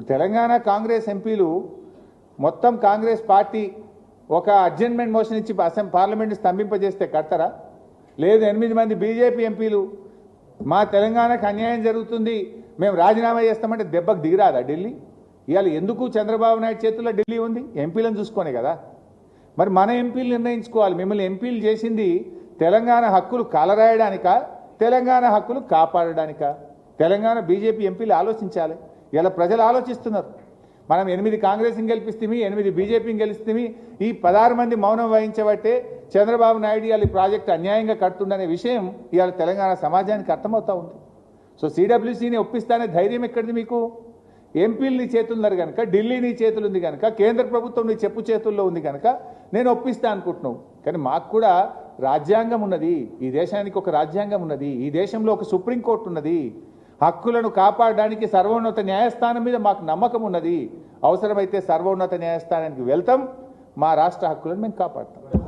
ఇప్పుడు తెలంగాణ కాంగ్రెస్ ఎంపీలు మొత్తం కాంగ్రెస్ పార్టీ ఒక అడ్జర్న్మెంట్ మోషన్ ఇచ్చి పార్లమెంట్ స్తంభింపజేస్తే కడతారా? లేదు 8 మంది బీజేపీ ఎంపీలు మా తెలంగాణకు అన్యాయం జరుగుతుంది మేము రాజీనామా చేస్తామంటే దెబ్బకు దిగిరాదా ఢిల్లీ? ఇవాళ ఎందుకు చంద్రబాబు నాయుడు చేతుల్లో ఢిల్లీ ఉంది? ఎంపీలను చూసుకొనే కదా. మరి మన ఎంపీలు నిర్ణయించుకోవాలి. మిమ్మల్ని ఎంపీలు చేసింది తెలంగాణ హక్కులు కాలరాయడానికా, తెలంగాణ హక్కులు కాపాడడానికా? తెలంగాణ బీజేపీ ఎంపీలు ఆలోచించాలి. ఇలా ప్రజలు ఆలోచిస్తున్నారు. మనం 8 కాంగ్రెస్ని గెలిపిస్తేమి, 8 బీజేపీని గెలిస్తేమి, ఈ 16 మంది మౌనం వహించబట్టే చంద్రబాబు నాయుడు ఇవాళ ఈ ప్రాజెక్టు అన్యాయంగా కడుతుందనే విషయం ఇవాళ తెలంగాణ సమాజానికి అర్థమవుతా ఉంది. సో సిడబ్ల్యూసీని ఒప్పిస్తానే ధైర్యం ఎక్కడిది మీకు? ఎంపీలు నీ చేతులున్నారు కనుక, ఢిల్లీ నీ చేతులు ఉంది కనుక, కేంద్ర ప్రభుత్వం నీ చెప్పు చేతుల్లో ఉంది కనుక నేను ఒప్పిస్తా అనుకుంటున్నావు. కానీ మాకు కూడా రాజ్యాంగం ఉన్నది. ఈ దేశానికి ఒక రాజ్యాంగం ఉన్నది. ఈ దేశంలో ఒక సుప్రీంకోర్టు ఉన్నది. హక్కులను కాపాడడానికి సర్వోన్నత న్యాయస్థానం మీద మాకు నమ్మకం ఉన్నది. అవసరమైతే సర్వోన్నత న్యాయస్థానానికి వెళ్తాం. మా రాష్ట్ర హక్కులను మేము కాపాడతాం.